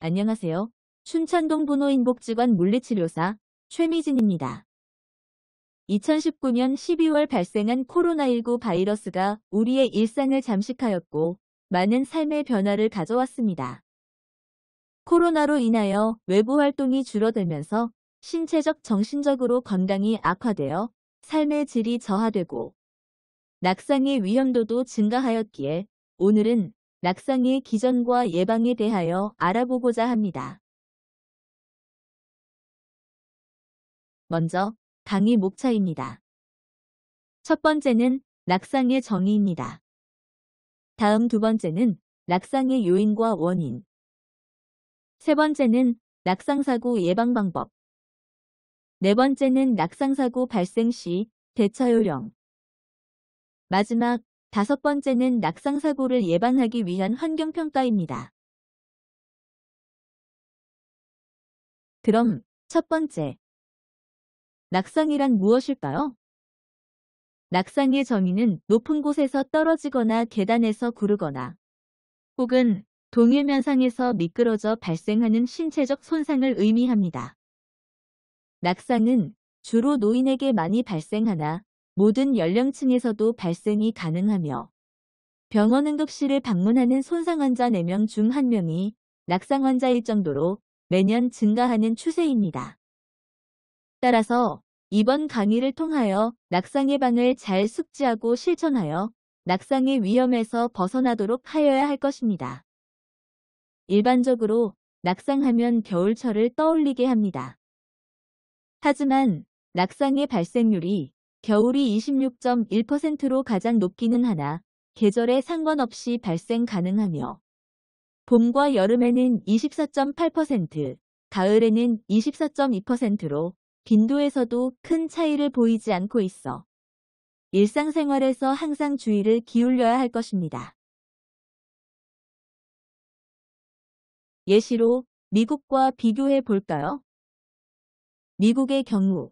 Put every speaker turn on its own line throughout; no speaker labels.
안녕하세요. 춘천동 부노인복지관 물리치료사 최미진입니다. 2019년 12월 발생한 코로나19 바이러스가 우리의 일상을 잠식하였고 많은 삶의 변화를 가져왔습니다. 코로나로 인하여 외부 활동이 줄어들면서 신체적 정신적으로 건강이 악화되어 삶의 질이 저하되고 낙상의 위험도도 증가하였기에 오늘은 낙상의 기전과 예방에 대하여 알아보고자 합니다. 먼저 강의 목차입니다. 첫 번째는 낙상의 정의입니다. 다음 두 번째는 낙상의 요인과 원인. 세 번째는 낙상사고 예방 방법. 네 번째는 낙상사고 발생 시 대처 요령. 마지막 다섯 번째는 낙상사고를 예방하기 위한 환경평가입니다. 그럼 첫 번째, 낙상이란 무엇일까요? 낙상의 정의는 높은 곳에서 떨어지거나 계단에서 구르거나 혹은 동일면상에서 미끄러져 발생하는 신체적 손상을 의미합니다. 낙상은 주로 노인에게 많이 발생하나 모든 연령층에서도 발생이 가능하며 병원 응급실을 방문하는 손상 환자 4명 중 1명이 낙상 환자일 정도로 매년 증가하는 추세입니다. 따라서 이번 강의를 통하여 낙상 예방을 잘 숙지하고 실천하여 낙상의 위험에서 벗어나도록 하여야 할 것입니다. 일반적으로 낙상하면 겨울철을 떠올리게 합니다. 하지만 낙상의 발생률이 겨울이 26.1%로 가장 높기는 하나 계절에 상관없이 발생 가능하며 봄과 여름에는 24.8%, 가을에는 24.2%로 빈도에서도 큰 차이를 보이지 않고 있어 일상생활에서 항상 주의를 기울여야 할 것입니다. 예시로 미국과 비교해 볼까요? 미국의 경우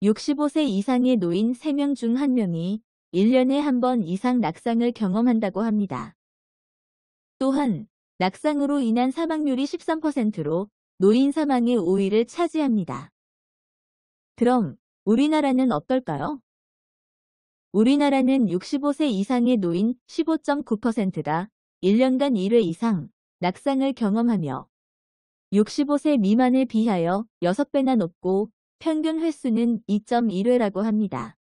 65세 이상의 노인 3명 중 1명이 1년에 한 번 이상 낙상을 경험한다고 합니다. 또한 낙상으로 인한 사망률이 13%로 노인 사망의 5위를 차지합니다. 그럼 우리나라는 어떨까요? 우리나라는 65세 이상의 노인 15.9%가 1년간 1회 이상 낙상을 경험하며 65세 미만에 비하여 6배나 높고 평균 횟수는 2.1회라고 합니다.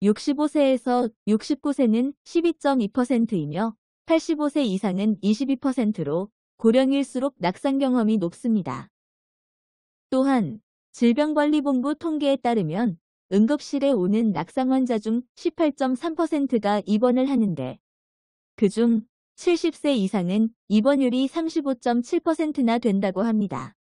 65세에서 69세는 12.2%이며 85세 이상은 22%로 고령일수록 낙상 경험이 높습니다. 또한 질병관리본부 통계에 따르면 응급실에 오는 낙상 환자 중 18.3%가 입원을 하는데 그중 70세 이상은 입원율이 35.7%나 된다고 합니다.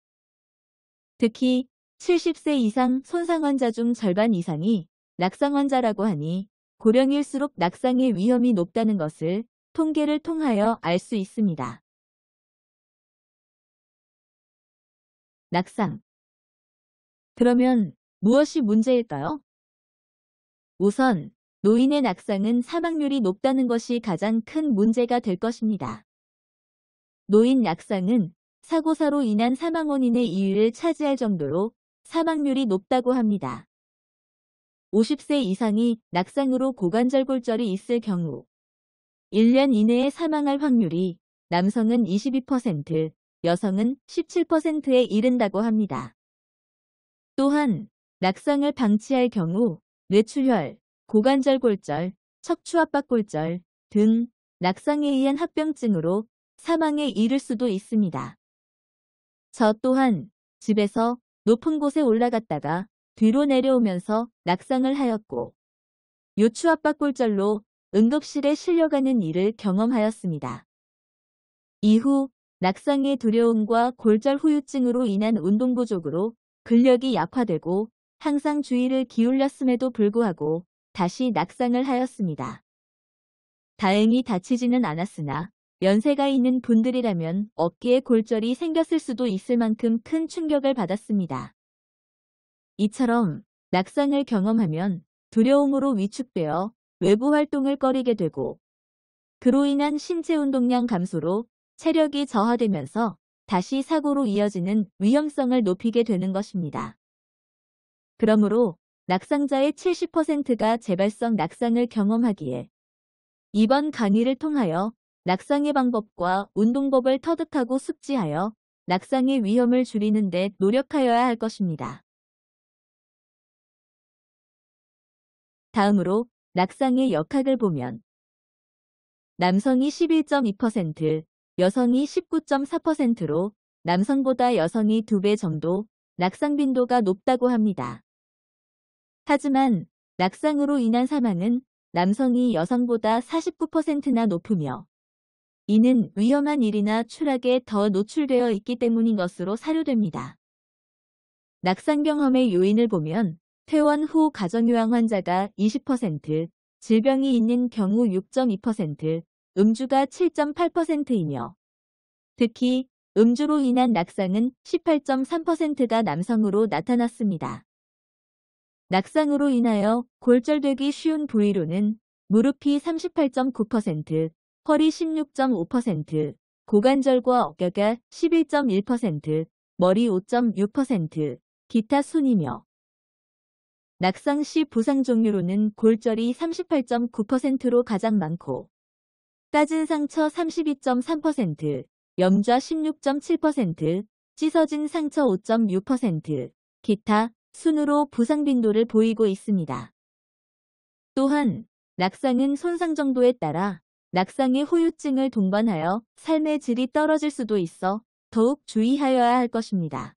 특히 70세 이상 손상 환자 중 절반 이상이 낙상 환자라고 하니 고령일수록 낙상의 위험이 높다는 것을 통계를 통하여 알 수 있습니다. 낙상. 그러면 무엇이 문제일까요? 우선 노인의 낙상은 사망률이 높다는 것이 가장 큰 문제가 될 것입니다. 노인 낙상은 사고사로 인한 사망 원인의 2위를 차지할 정도로 사망률이 높다고 합니다. 50세 이상이 낙상으로 고관절골절이 있을 경우 1년 이내에 사망할 확률이 남성은 22%, 여성은 17%에 이른다고 합니다. 또한 낙상을 방치할 경우 뇌출혈, 고관절골절, 척추압박골절 등 낙상에 의한 합병증으로 사망에 이를 수도 있습니다. 저 또한 집에서 높은 곳에 올라갔다가 뒤로 내려오면서 낙상을 하였고 요추압박골절로 응급실에 실려가는 일을 경험하였습니다. 이후 낙상의 두려움과 골절 후유증으로 인한 운동 부족으로 근력이 약화되고 항상 주의를 기울였음에도 불구하고 다시 낙상을 하였습니다. 다행히 다치지는 않았으나 연세가 있는 분들이라면 어깨에 골절이 생겼을 수도 있을 만큼 큰 충격을 받았습니다. 이처럼 낙상을 경험하면 두려움으로 위축되어 외부 활동을 꺼리게 되고 그로 인한 신체 운동량 감소로 체력이 저하되면서 다시 사고로 이어지는 위험성을 높이게 되는 것입니다. 그러므로 낙상자의 70%가 재발성 낙상을 경험하기에 이번 강의를 통하여 낙상의 방법과 운동법을 터득하고 숙지하여 낙상의 위험을 줄이는 데 노력하여야 할 것입니다. 다음으로 낙상의 역학을 보면 남성이 11.2%, 여성이 19.4%로 남성보다 여성이 2배 정도 낙상 빈도가 높다고 합니다. 하지만 낙상으로 인한 사망은 남성이 여성보다 49%나 높으며 이는 위험한 일이나 추락에 더 노출되어 있기 때문인 것으로 사료됩니다. 낙상 경험의 요인을 보면 퇴원 후 가정요양 환자가 20%, 질병이 있는 경우 6.2%, 음주가 7.8%이며 특히 음주로 인한 낙상은 18.3%가 남성으로 나타났습니다. 낙상으로 인하여 골절되기 쉬운 부위로는 무릎이 38.9%, 허리 16.5%, 고관절과 어깨가 11.1%, 머리 5.6%, 기타 순이며 낙상 시 부상 종류로는 골절이 38.9%로 가장 많고 까진 상처 32.3%, 염좌 16.7%, 찢어진 상처 5.6%, 기타, 순으로 부상 빈도를 보이고 있습니다. 또한 낙상은 손상 정도에 따라 낙상의 후유증을 동반하여 삶의 질이 떨어질 수도 있어 더욱 주의하여야 할 것입니다.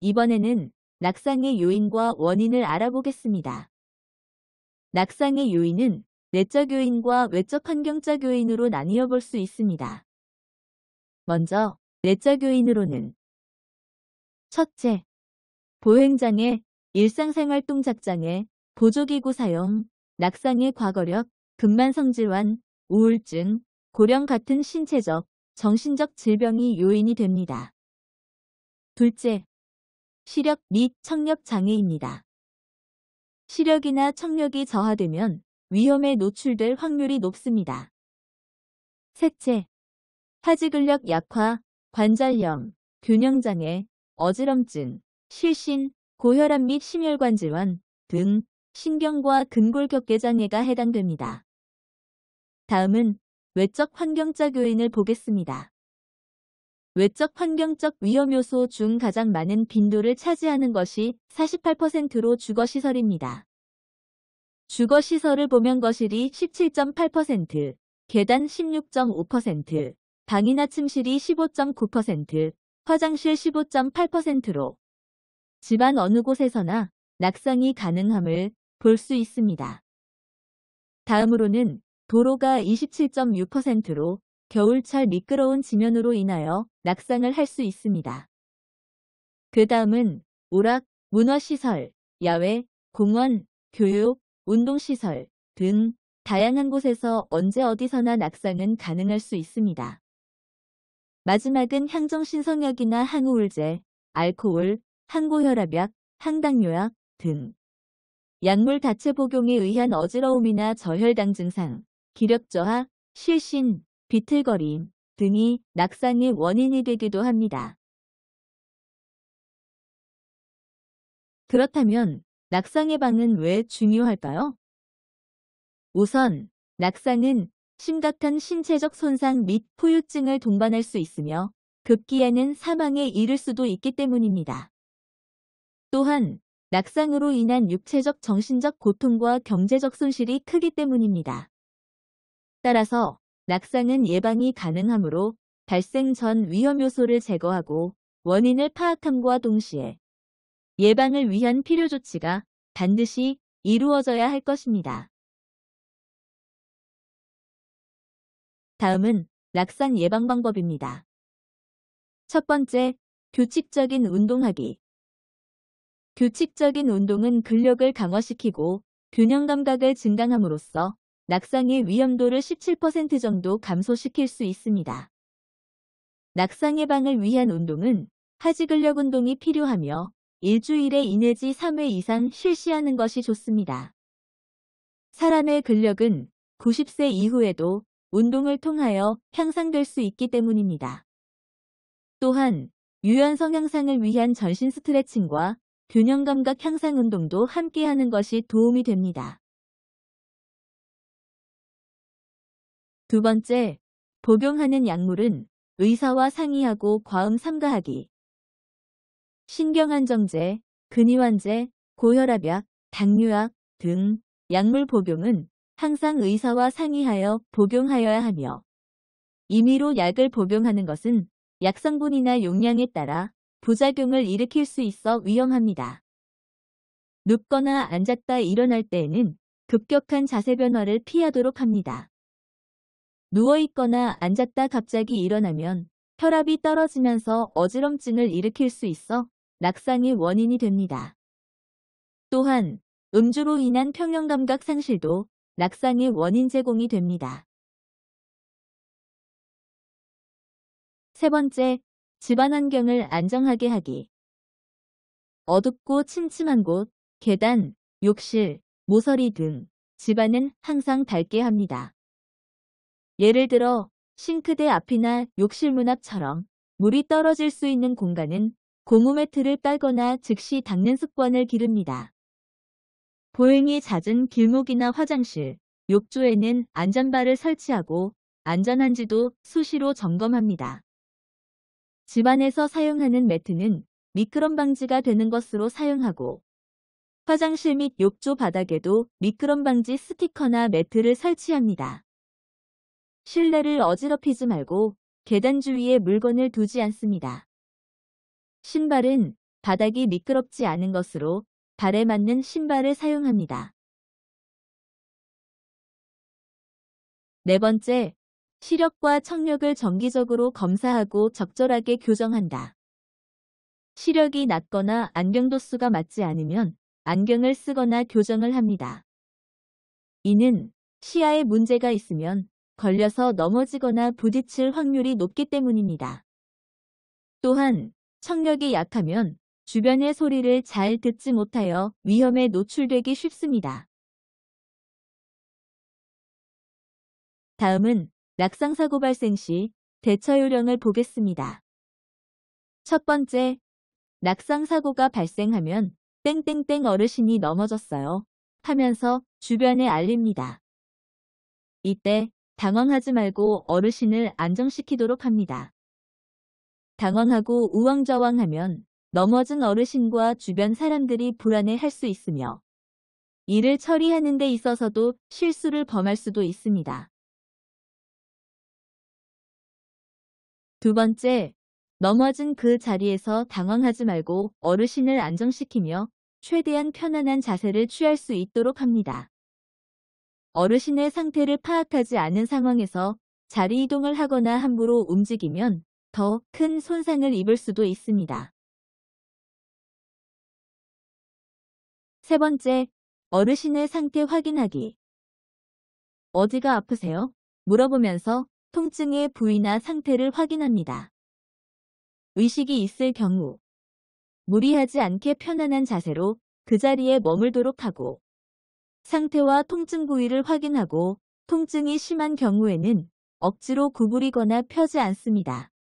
이번에는 낙상의 요인과 원인을 알아보겠습니다. 낙상의 요인은 내적 요인과 외적 환경적 요인으로 나뉘어 볼 수 있습니다. 먼저 내적 요인으로는 첫째, 보행장애, 일상생활 동작장애, 보조기구 사용, 낙상의 과거력, 근만성 질환, 우울증, 고령 같은 신체적, 정신적 질병이 요인이 됩니다. 둘째, 시력 및 청력 장애입니다. 시력이나 청력이 저하되면 위험에 노출될 확률이 높습니다. 셋째, 하지근력 약화, 관절염, 균형장애, 어지럼증, 실신, 고혈압 및 심혈관 질환 등 신경과 근골격계 장애가 해당됩니다. 다음은 외적 환경적 요인을 보겠습니다. 외적 환경적 위험 요소 중 가장 많은 빈도를 차지하는 것이 48%로 주거시설입니다. 주거시설을 보면 거실이 17.8%, 계단 16.5%, 방이나 침실이 15.9%, 화장실 15.8%로 집안 어느 곳에서나 낙상이 가능함을 볼 수 있습니다. 다음으로는 도로가 27.6%로 겨울철 미끄러운 지면으로 인하여 낙상을 할 수 있습니다. 그 다음은 오락, 문화시설, 야외, 공원, 교육, 운동시설 등 다양한 곳에서 언제 어디서나 낙상은 가능할 수 있습니다. 마지막은 향정신성약이나 항우울제, 알코올, 항고혈압약, 항당뇨약 등 약물 다체 복용에 의한 어지러움이나 저혈당 증상, 기력 저하, 실신, 비틀거림 등이 낙상의 원인이 되기도 합니다. 그렇다면 낙상 예방은 왜 중요할까요? 우선 낙상은 심각한 신체적 손상 및 후유증을 동반할 수 있으며 급기야는 사망에 이를 수도 있기 때문입니다. 또한 낙상으로 인한 육체적 정신적 고통과 경제적 손실이 크기 때문입니다. 따라서 낙상은 예방이 가능하므로 발생 전 위험 요소를 제거하고 원인을 파악함과 동시에 예방을 위한 필요 조치가 반드시 이루어져야 할 것입니다. 다음은 낙상 예방 방법입니다. 첫 번째, 규칙적인 운동하기. 규칙적인 운동은 근력을 강화시키고 균형 감각을 증강함으로써 낙상의 위험도를 17% 정도 감소시킬 수 있습니다. 낙상 예방을 위한 운동은 하지근력 운동이 필요하며 일주일에 2 내지 3회 이상 실시하는 것이 좋습니다. 사람의 근력은 90세 이후에도 운동을 통하여 향상될 수 있기 때문입니다. 또한 유연성 향상을 위한 전신 스트레칭과 균형 감각 향상 운동도 함께 하는 것이 도움이 됩니다. 두 번째, 복용하는 약물은 의사와 상의하고 과음 삼가하기. 신경안정제, 근위환제, 고혈압약, 당뇨약 등 약물 복용은 항상 의사와 상의하여 복용하여야 하며, 임의로 약을 복용하는 것은 약 성분이나 용량에 따라 부작용을 일으킬 수 있어 위험합니다. 눕거나 앉았다 일어날 때에는 급격한 자세 변화를 피하도록 합니다. 누워있거나 앉았다 갑자기 일어나면 혈압이 떨어지면서 어지럼증을 일으킬 수 있어 낙상의 원인이 됩니다. 또한 음주로 인한 평형감각 상실도 낙상의 원인 제공이 됩니다. 세 번째, 집안 환경을 안정하게 하기. 어둡고 침침한 곳, 계단, 욕실, 모서리 등 집안은 항상 밝게 합니다. 예를 들어 싱크대 앞이나 욕실 문 앞처럼 물이 떨어질 수 있는 공간은 고무 매트를 깔거나 즉시 닦는 습관을 기릅니다. 보행이 잦은 길목이나 화장실, 욕조에는 안전바를 설치하고 안전한지도 수시로 점검합니다. 집안에서 사용하는 매트는 미끄럼 방지가 되는 것으로 사용하고, 화장실 및 욕조 바닥에도 미끄럼 방지 스티커나 매트를 설치합니다. 실내를 어지럽히지 말고 계단 주위에 물건을 두지 않습니다. 신발은 바닥이 미끄럽지 않은 것으로 발에 맞는 신발을 사용합니다. 네 번째, 시력과 청력을 정기적으로 검사하고 적절하게 교정한다. 시력이 낮거나 안경 도수가 맞지 않으면 안경을 쓰거나 교정을 합니다. 이는 시야에 문제가 있으면 걸려서 넘어지거나 부딪힐 확률이 높기 때문입니다. 또한 청력이 약하면 주변의 소리를 잘 듣지 못하여 위험에 노출되기 쉽습니다. 다음은 낙상사고 발생 시 대처 요령을 보겠습니다. 첫 번째, 낙상사고가 발생하면 땡땡땡 어르신이 넘어졌어요 하면서 주변에 알립니다. 이때 당황하지 말고 어르신을 안정시키도록 합니다. 당황하고 우왕좌왕하면 넘어진 어르신과 주변 사람들이 불안해할 수 있으며, 일을 처리하는 데 있어서도 실수를 범할 수도 있습니다. 두 번째, 넘어진 그 자리에서 당황하지 말고 어르신을 안정시키며 최대한 편안한 자세를 취할 수 있도록 합니다. 어르신의 상태를 파악하지 않은 상황에서 자리 이동을 하거나 함부로 움직이면 더 큰 손상을 입을 수도 있습니다. 세 번째, 어르신의 상태 확인하기. 어디가 아프세요? 물어보면서 통증의 부위나 상태를 확인합니다. 의식이 있을 경우 무리하지 않게 편안한 자세로 그 자리에 머물도록 하고, 상태와 통증 부위를 확인하고 통증이 심한 경우에는 억지로 구부리거나 펴지 않습니다.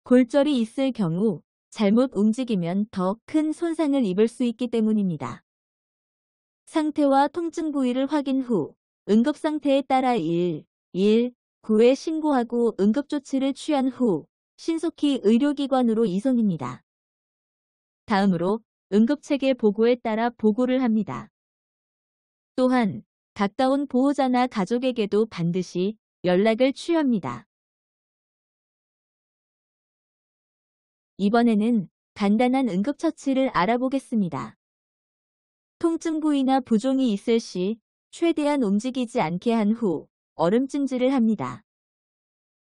골절이 있을 경우 잘못 움직이면 더 큰 손상을 입을 수 있기 때문입니다. 상태와 통증 부위를 확인 후 응급 상태에 따라 119에 신고하고 응급조치를 취한 후 신속히 의료기관으로 이송입니다. 다음으로 응급체계 보고에 따라 보고를 합니다. 또한 가까운 보호자나 가족에게도 반드시 연락을 취합니다. 이번에는 간단한 응급처치를 알아보겠습니다. 통증 부위나 부종이 있을 시 최대한 움직이지 않게 한 후 얼음찜질을 합니다.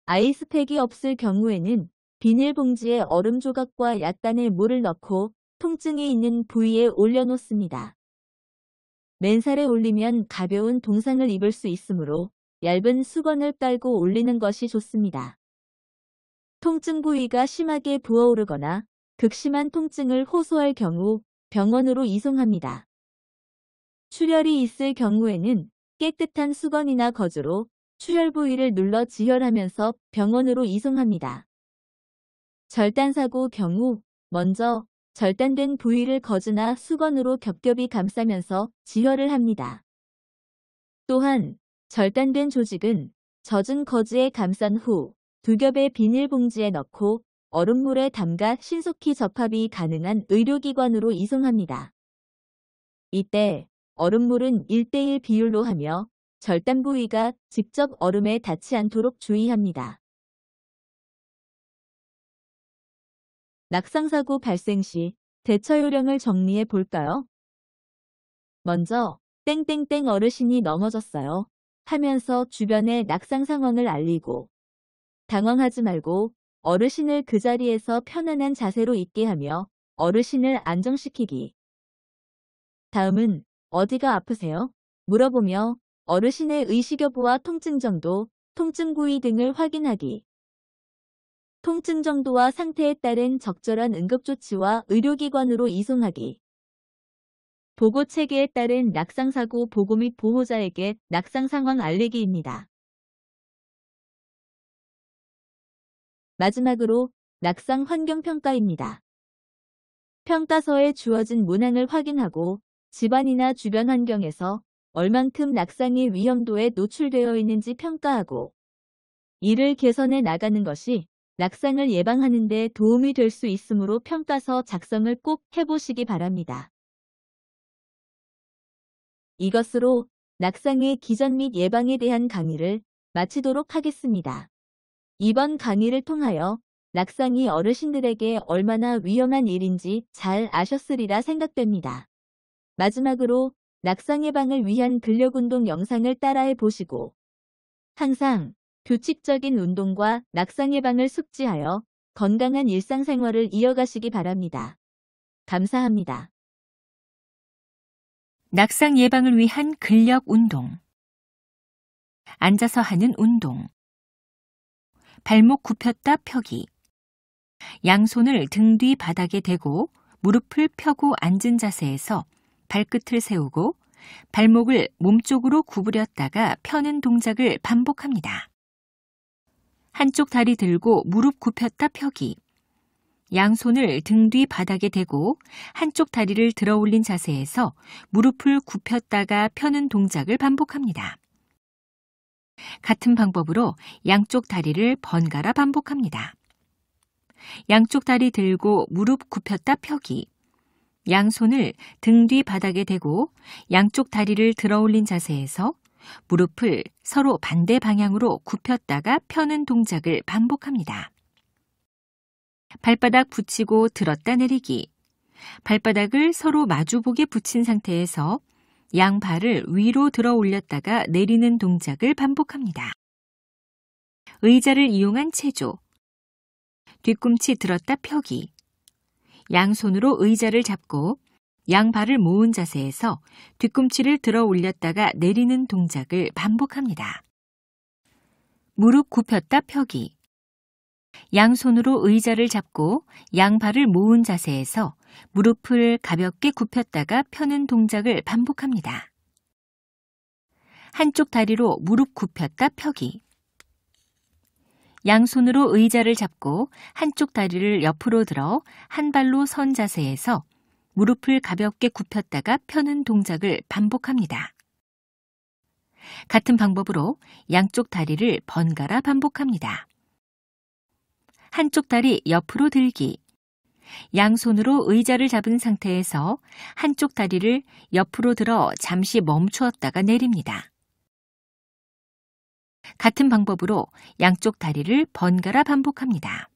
아이스팩이 없을 경우에는 비닐봉지에 얼음 조각과 약간의 물을 넣고 통증이 있는 부위에 올려놓습니다. 맨살에 올리면 가벼운 동상을 입을 수 있으므로 얇은 수건을 깔고 올리는 것이 좋습니다. 통증 부위가 심하게 부어오르거나 극심한 통증을 호소할 경우 병원으로 이송합니다. 출혈이 있을 경우에는 깨끗한 수건이나 거즈로 출혈 부위를 눌러 지혈하면서 병원으로 이송합니다. 절단사고 경우 먼저 절단된 부위를 거즈나 수건으로 겹겹이 감싸면서 지혈을 합니다. 또한 절단된 조직은 젖은 거즈에 감싼 후 2겹의 비닐봉지에 넣고 얼음물에 담가 신속히 접합이 가능한 의료기관으로 이송합니다. 이때 얼음물은 1:1 비율로 하며 절단 부위가 직접 얼음에 닿지 않도록 주의합니다. 낙상사고 발생 시 대처 요령을 정리해 볼까요? 먼저 땡땡땡 어르신이 넘어졌어요 하면서 주변에 낙상 상황을 알리고 당황하지 말고 어르신을 그 자리에서 편안한 자세로 있게 하며 어르신을 안정시키기. 다음은 어디가 아프세요? 물어보며 어르신의 의식 여부와 통증 정도, 통증 부위 등을 확인하기. 통증 정도와 상태에 따른 적절한 응급조치와 의료기관으로 이송하기. 보고 체계에 따른 낙상사고 보고 및 보호자에게 낙상 상황 알리기입니다. 마지막으로 낙상 환경평가입니다. 평가서에 주어진 문항을 확인하고 집안이나 주변 환경에서 얼만큼 낙상의 위험도에 노출되어 있는지 평가하고 이를 개선해 나가는 것이 낙상을 예방하는 데 도움이 될 수 있으므로 평가서 작성을 꼭 해보시기 바랍니다. 이것으로 낙상의 기전 및 예방에 대한 강의를 마치도록 하겠습니다. 이번 강의를 통하여 낙상이 어르신들에게 얼마나 위험한 일인지 잘 아셨으리라 생각됩니다. 마지막으로 낙상 예방을 위한 근력운동 영상을 따라해 보시고 항상 규칙적인 운동과 낙상 예방을 숙지하여 건강한 일상생활을 이어가시기 바랍니다. 감사합니다.
낙상 예방을 위한 근력 운동. 앉아서 하는 운동. 발목 굽혔다 펴기. 양손을 등 뒤 바닥에 대고 무릎을 펴고 앉은 자세에서 발끝을 세우고 발목을 몸쪽으로 구부렸다가 펴는 동작을 반복합니다. 한쪽 다리 들고 무릎 굽혔다 펴기. 양손을 등 뒤 바닥에 대고 한쪽 다리를 들어 올린 자세에서 무릎을 굽혔다가 펴는 동작을 반복합니다. 같은 방법으로 양쪽 다리를 번갈아 반복합니다. 양쪽 다리 들고 무릎 굽혔다 펴기. 양손을 등 뒤 바닥에 대고 양쪽 다리를 들어 올린 자세에서 무릎을 서로 반대 방향으로 굽혔다가 펴는 동작을 반복합니다. 발바닥 붙이고 들었다 내리기. 발바닥을 서로 마주보게 붙인 상태에서 양발을 위로 들어 올렸다가 내리는 동작을 반복합니다. 의자를 이용한 체조. 뒤꿈치 들었다 펴기. 양손으로 의자를 잡고 양발을 모은 자세에서 뒤꿈치를 들어 올렸다가 내리는 동작을 반복합니다. 무릎 굽혔다 펴기. 양손으로 의자를 잡고 양발을 모은 자세에서 무릎을 가볍게 굽혔다가 펴는 동작을 반복합니다. 한쪽 다리로 무릎 굽혔다 펴기. 양손으로 의자를 잡고 한쪽 다리를 옆으로 들어 한 발로 선 자세에서 무릎을 가볍게 굽혔다가 펴는 동작을 반복합니다. 같은 방법으로 양쪽 다리를 번갈아 반복합니다. 한쪽 다리 옆으로 들기. 양손으로 의자를 잡은 상태에서 한쪽 다리를 옆으로 들어 잠시 멈추었다가 내립니다. 같은 방법으로 양쪽 다리를 번갈아 반복합니다.